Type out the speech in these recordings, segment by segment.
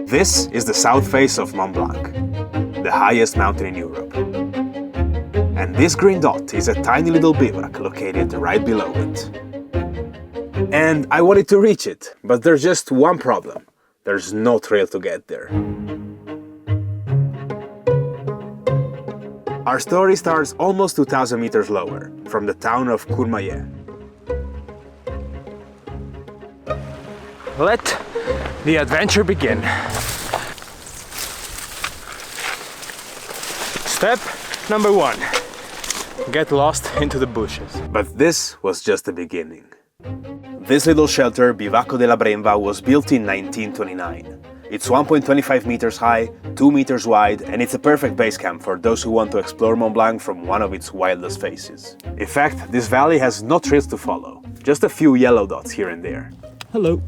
This is the south face of Mont Blanc, the highest mountain in Europe. And this green dot is a tiny little bivak located right below it. And I wanted to reach it, but there's just one problem. There's no trail to get there. Our story starts almost 2,000 meters lower, from the town of Courmayeur. Let the adventure begin. Step number 1. Get lost into the bushes. But this was just the beginning. This little shelter, Bivacco della Brenva, was built in 1929. It's 1.25 meters high, 2 meters wide, and it's a perfect base camp for those who want to explore Mont Blanc from one of its wildest faces. In fact, this valley has no trails to follow, just a few yellow dots here and there. Hello.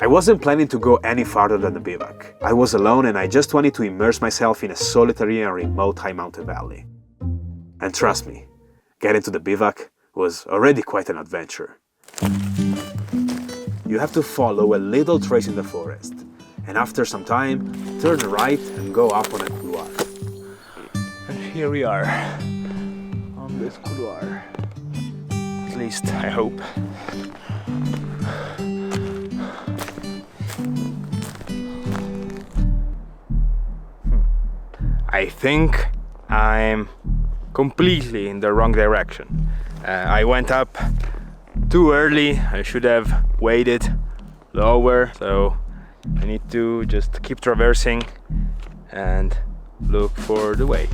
I wasn't planning to go any farther than the bivak. I was alone and I just wanted to immerse myself in a solitary and remote high mountain valley. And trust me, getting to the bivak was already quite an adventure. You have to follow a little trace in the forest, and after some time, turn right and go up on a couloir. And here we are, on this couloir. At least, I hope. I think I'm completely in the wrong direction. I went up too early. I should have waited lower, so I need to just keep traversing and look for the way.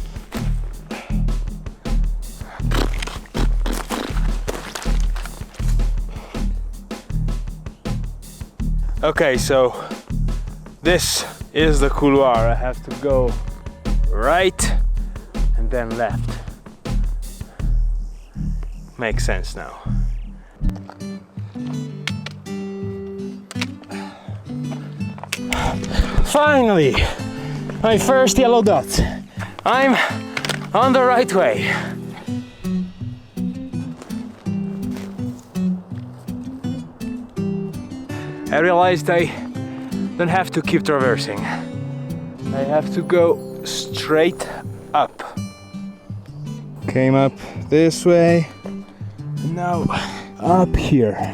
Okay, so this is the couloir. I have to go right and then left. Makes sense now. Finally, my first yellow dot. I'm on the right way. I realized I don't have to keep traversing. I have to go straight up. Came up this way, and now up here.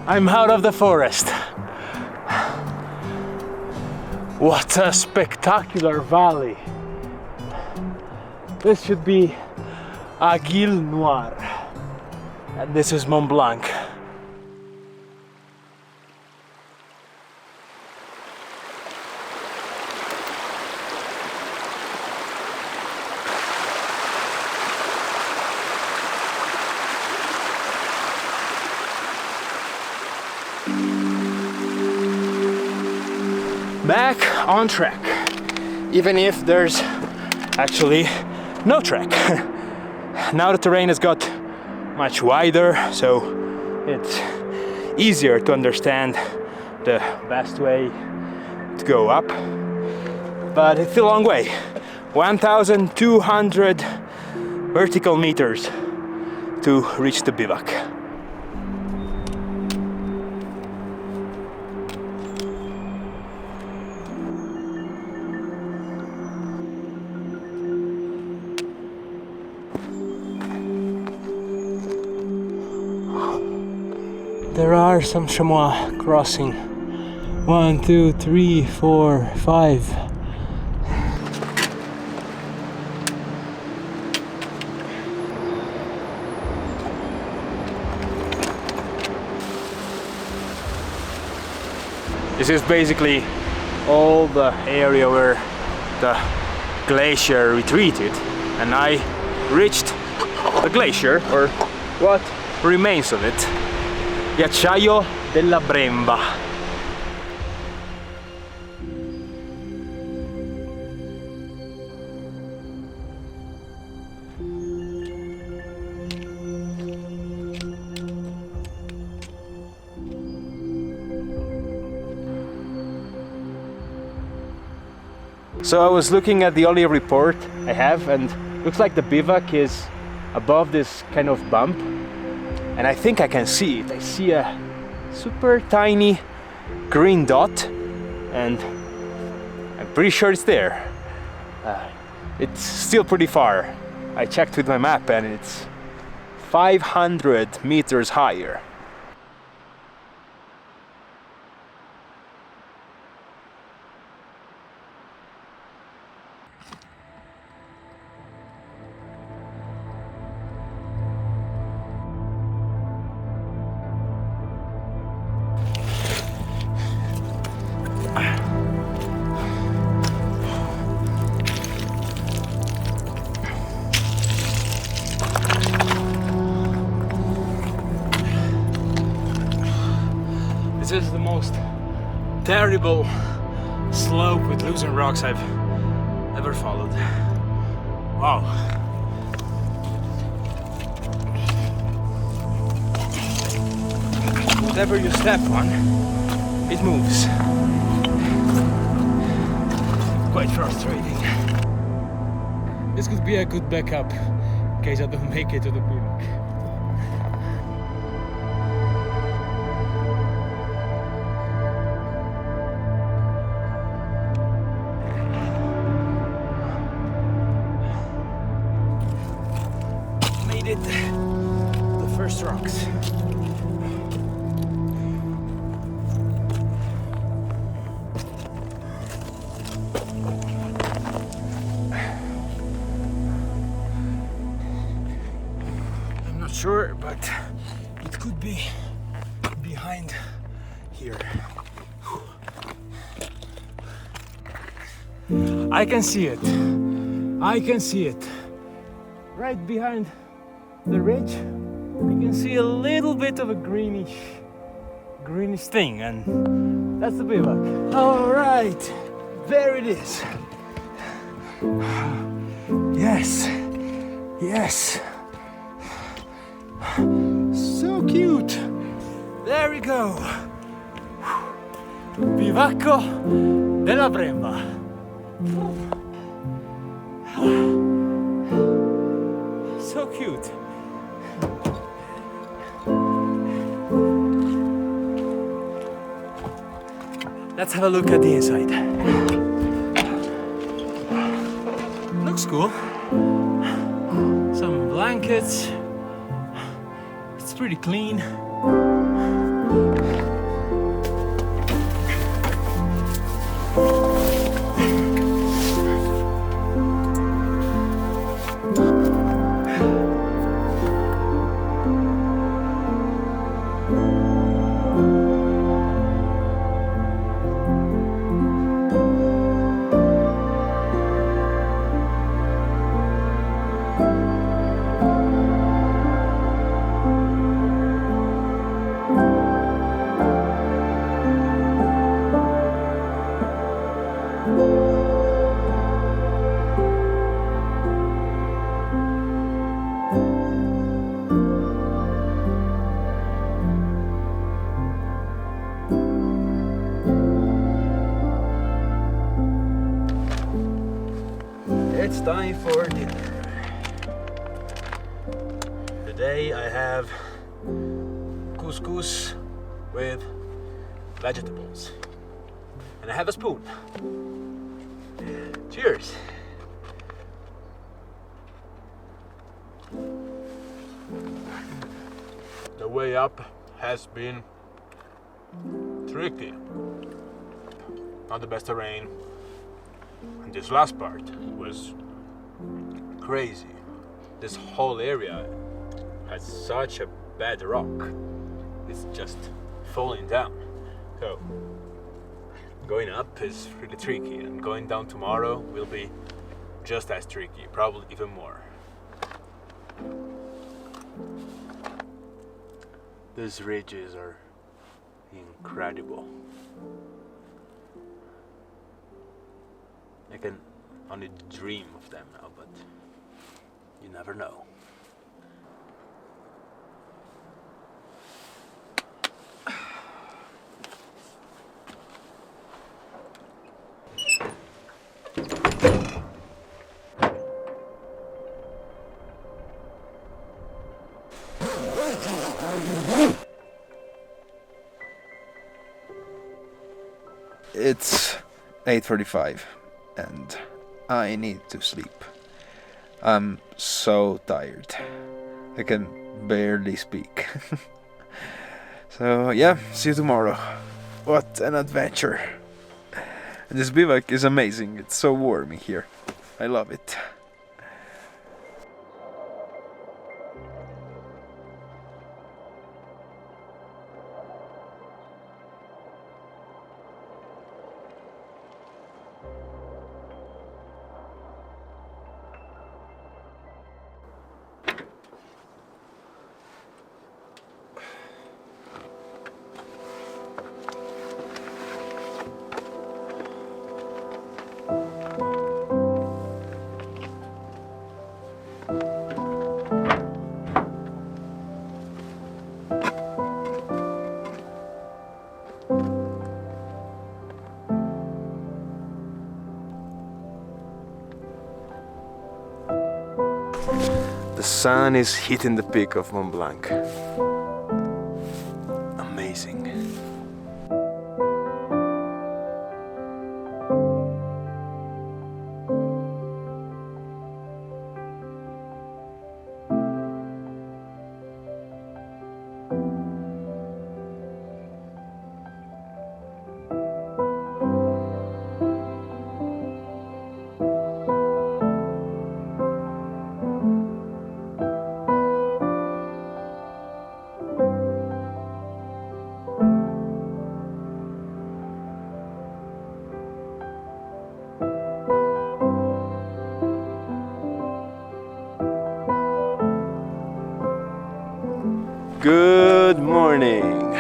I'm out of the forest. What a spectacular valley. This should be Aiguille Noire. And this is Mont Blanc. Back on track, even if there's actually no track. Now the terrain has got much wider, so it's easier to understand the best way to go up. But it's a long way, 1,200 vertical meters to reach the bivak. There are some chamois crossing. 1, 2, 3, 4, 5. This is basically all the area where the glacier retreated, and I reached the glacier, or what remains of it. Bivacco della Brenva. So I was looking at the only report I have, and looks like the bivak is above this kind of bump, and I think I can see it. I see a super tiny green dot, and I'm pretty sure it's there. It's still pretty far. I checked with my map and it's 500 meters higher. This is the most terrible slope with loosened rocks I've ever followed. Wow. Whatever you step on, it moves. Quite frustrating. This could be a good backup in case I don't make it to the bivak. The first rocks. I'm not sure, but it could be behind here. I can see it. I can see it. Right behind the ridge, we can see a little bit of a greenish thing, and that's the bivak. All right, there it is. Yes, yes. So cute. There we go. Bivacco della Brenva. So cute. Let's have a look at the inside. Looks cool. Some blankets. It's pretty clean. It's time for dinner. Today I have couscous with vegetables. And I have a spoon. Cheers! The way up has been tricky. Not the best terrain. And this last part was crazy. This whole area has such a bad rock. It's just falling down. So going up is really tricky, and going down tomorrow will be just as tricky, probably even more. These ridges are incredible. I can only dream of them now, but you never know. It's 8:45 and I need to sleep. I'm so tired. I can barely speak. So yeah, see you tomorrow. What an adventure. This bivak is amazing. It's so warm here. I love it. The sun is hitting the peak of Mont Blanc. Amazing. Good morning.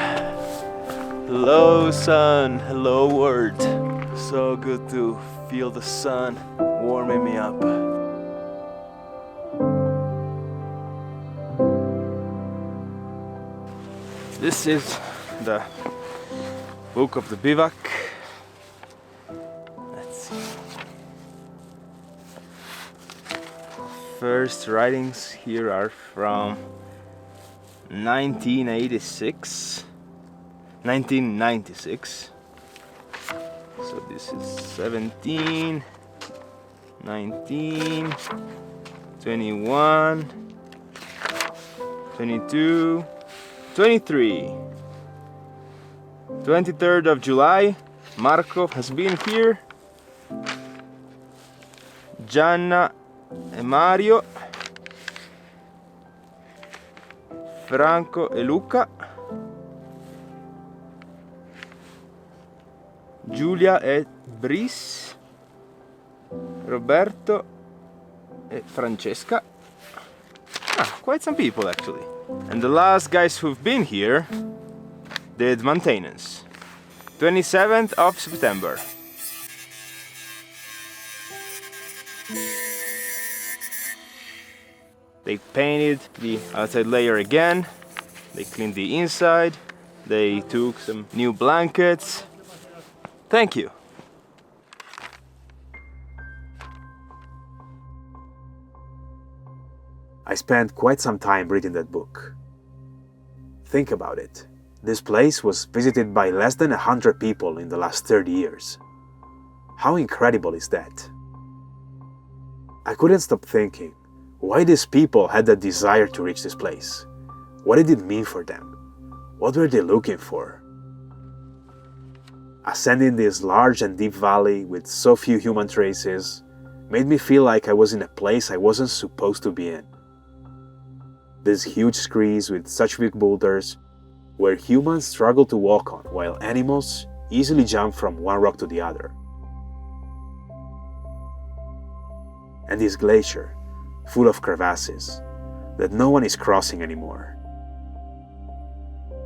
Hello sun, hello world. So good to feel the sun warming me up. This is the book of the bivak. Let's see. First writings here are from 1996, 1996. So this is 17, 19, 21, 22, 23. 23rd of July, Marco has been here. Gianna e Mario. Franco e Luca, Giulia e Brice, Roberto e Francesca. Quite some people actually. And the last guys who've been here did maintenance. 27th of September. They painted the outside layer again, they cleaned the inside, they took some new blankets. Thank you. I spent quite some time reading that book. Think about it. This place was visited by less than 100 people in the last 30 years. How incredible is that? I couldn't stop thinking why these people had that desire to reach this place. What did it mean for them? What were they looking for? Ascending this large and deep valley with so few human traces made me feel like I was in a place I wasn't supposed to be in. These huge screes with such big boulders where humans struggle to walk on while animals easily jump from one rock to the other. And this glacier, full of crevasses, that no one is crossing anymore.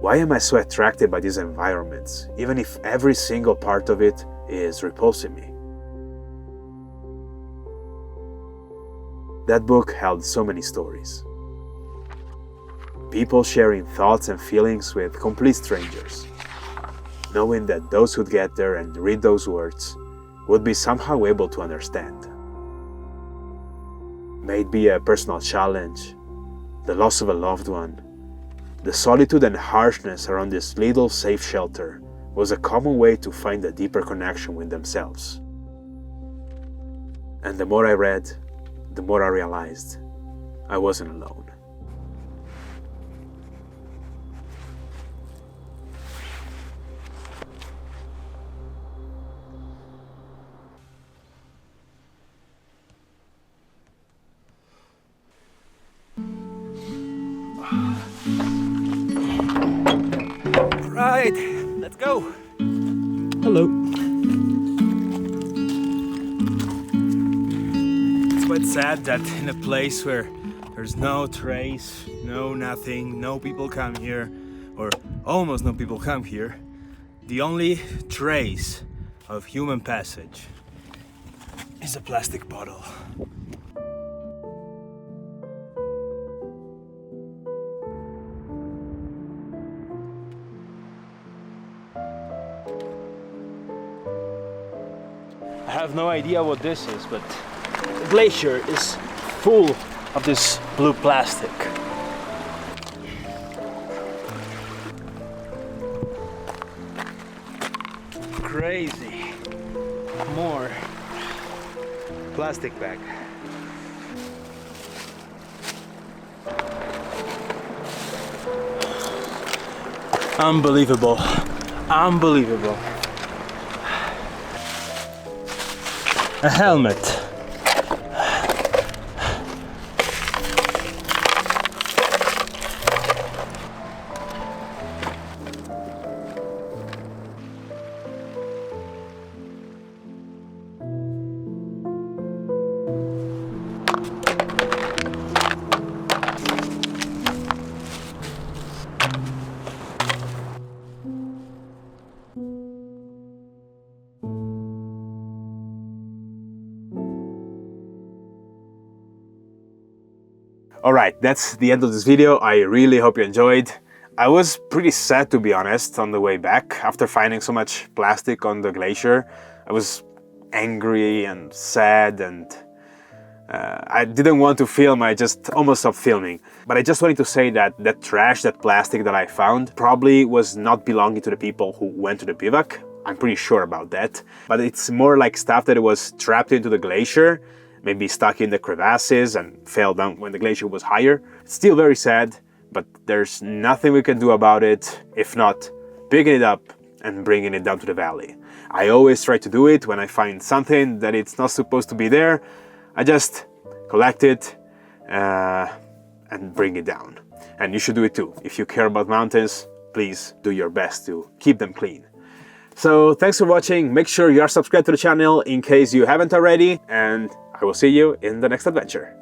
Why am I so attracted by these environments, even if every single part of it is repulsing me? That book held so many stories. People sharing thoughts and feelings with complete strangers, knowing that those who'd get there and read those words would be somehow able to understand. May it be a personal challenge, the loss of a loved one, the solitude and harshness around this little safe shelter was a common way to find a deeper connection with themselves. And the more I read, the more I realized I wasn't alone. Right, let's go. Hello. It's quite sad that in a place where there's no trace, no nothing, no people come here, or almost no people come here, the only trace of human passage is a plastic bottle. I have no idea what this is, but the glacier is full of this blue plastic. Crazy. More plastic bag. Unbelievable. Unbelievable. A helmet. Alright, that's the end of this video. I really hope you enjoyed. I was pretty sad, to be honest, on the way back. After finding so much plastic on the glacier, I was angry and sad, and I didn't want to film. I just almost stopped filming. But I just wanted to say that that trash, that plastic that I found, probably was not belonging to the people who went to the bivak. I'm pretty sure about that. But it's more like stuff that was trapped into the glacier, maybe stuck in the crevasses and fell down when the glacier was higher. It's still very sad, but there's nothing we can do about it if not picking it up and bringing it down to the valley. I always try to do it when I find something that it's not supposed to be there. I just collect it and bring it down. And you should do it too. If you care about mountains, please do your best to keep them clean. So thanks for watching. Make sure you are subscribed to the channel in case you haven't already, and I will see you in the next adventure.